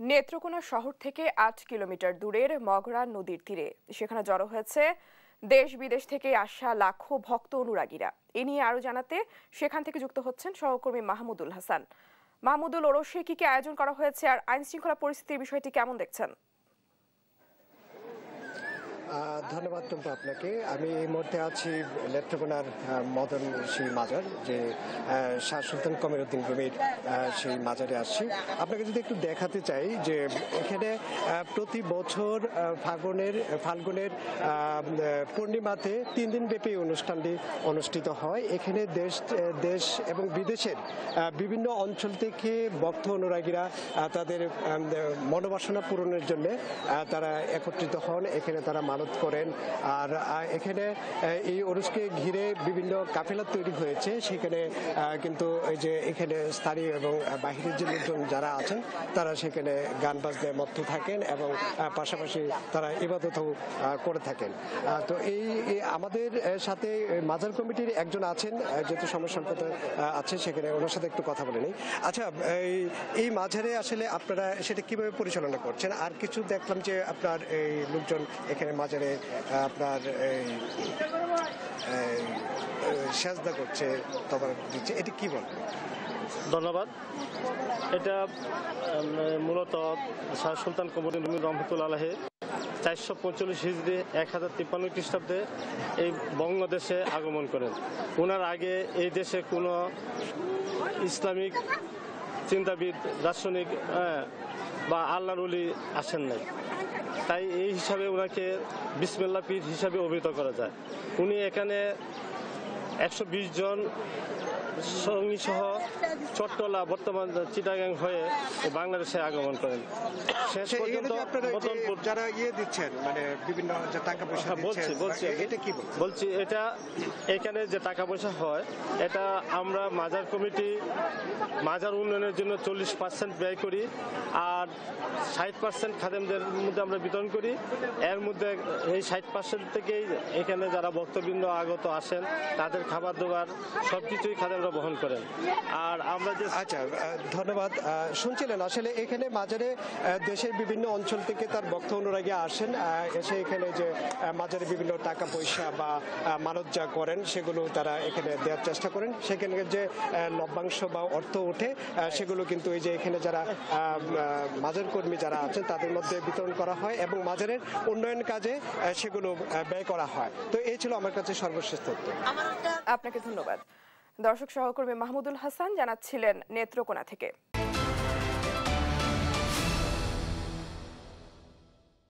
নেত্রকোনা শহর থেকে ৮ কিলোমিটার দূরের মগরা নদীর তীরে সেখানে জড়ো হয়েছে দেশ বিদেশ থেকে আসা লাখো ভক্ত অনুরাগীরা। এ নিয়ে আরো জানাতে সেখান থেকে যুক্ত হচ্ছেন সহকর্মী মাহমুদুল হাসান। মাহমুদুল, ওরসে কি আয়োজন করা হয়েছে আর আইন শৃঙ্খলা পরিস্থিতির বিষয়টি কেমন দেখছেন? ধন্যবাদ টুম্পা আপনাকে। আমি এই মুহূর্তে আছি নেত্রকোনার মদন সেই মাজার, যে শাহ সুলতান কমিরউদ্দিন রুমির সেই মাজারে আসছি। আপনাকে যদি একটু দেখাতে চাই যে এখানে প্রতি বছর ফাল্গুনের পূর্ণিমাতে 3 দিন ব্যাপী অনুষ্ঠানটি অনুষ্ঠিত হয়। এখানে দেশ এবং বিদেশের বিভিন্ন অঞ্চল থেকে ভক্ত অনুরাগীরা তাদের মনোবাসনা পূরণের জন্য তারা একত্রিত হন। এখানে তারা মানত করেন। আর এখানে এই ওরসকে ঘিরে বিভিন্ন কাফেলা তৈরি হয়েছে। সেখানে কিন্তু এই যে এখানে স্থানীয় এবং বাহিরের যে লোকজন যারা আছেন তারা সেখানে গান বাজনায় মত্ত থাকেন এবং পাশাপাশি তারা ইবাদতও করে থাকেন। তো এই আমাদের সাথে মাজার কমিটির একজন আছেন, যেহেতু সময় সংকট আছে, সেখানে ওনার সাথে একটু কথা বলে নিই। আচ্ছা, এই মাজারে আসলে আপনারা সেটা কিভাবে পরিচালনা করছেন? আর কিছু দেখলাম যে আপনার এই লোকজন এখানে মাজারে আপনার সেজদা করছে, তবারক দিচ্ছে, এটা কি বলবেন? ধন্যবাদ। এটা মূলত শাহ সুলতান কমরউদ্দিন রুমি রহমতুল্লাহ আলাইহি 445 হিজরি 1053 খ্রিস্টাব্দে এই বঙ্গদেশে আগমন করেন। ওনার আগে এই দেশে কোনো ইসলামিক চিন্তাবিদ, দার্শনিক বা আল্লাহর ওলি আসেন নাই। তাই এই হিসাবে ওনাকে বিসমিল্লাহ পীর হিসাবে অভিহিত করা যায়। উনি এখানে 120 জন সঙ্গী সহ চট্টলা, বর্তমান চিটাগাং হয়ে বাংলাদেশে আগমন করেন। শেষ পর্যন্ত যারা দিচ্ছেন, মানে বিভিন্ন টাকা পয়সা বলছি এটা এখানে যে টাকা পয়সা হয়, এটা আমরা মাজার কমিটি মাজার উন্নয়নের জন্য 40% ব্যয় করি, আর 60% খাদেমদের মধ্যে আমরা বিতরণ করি। এর মধ্যে এই 60% থেকেই এখানে যারা ভক্তবৃন্দ আগত আসেন তাদের খাবার দাবার সবকিছুই খাদেমরা বহন করেন। আর আমরা যে আচ্ছা, ধন্যবাদ। শুনছিলেন আসলে এখানে মাজারে দেশের বিভিন্ন অঞ্চল থেকে তার ভক্ত অনুরাগী আসেন, এসে এখানে যে মাজারে বিভিন্ন টাকা পয়সা বা মানত যা করেন সেগুলো তারা এখানে দেওয়ার চেষ্টা করেন। সেখানে যে লভ্যাংশ বা অর্থ ওঠে সেগুলো কিন্তু এই যে এখানে যারা মাজার কর্মী যারা আছেন তাদের মধ্যে বিতরণ করা হয় এবং মাজারের উন্নয়ন কাজে সেগুলো ব্যয় করা হয়। তো এই ছিল আমার কাছে সর্বশেষ তথ্য। আপনাকে ধন্যবাদ। দর্শক, সহকর্মী মাহমুদুল হাসান জানাচ্ছিলেন নেত্রকোনা থেকে।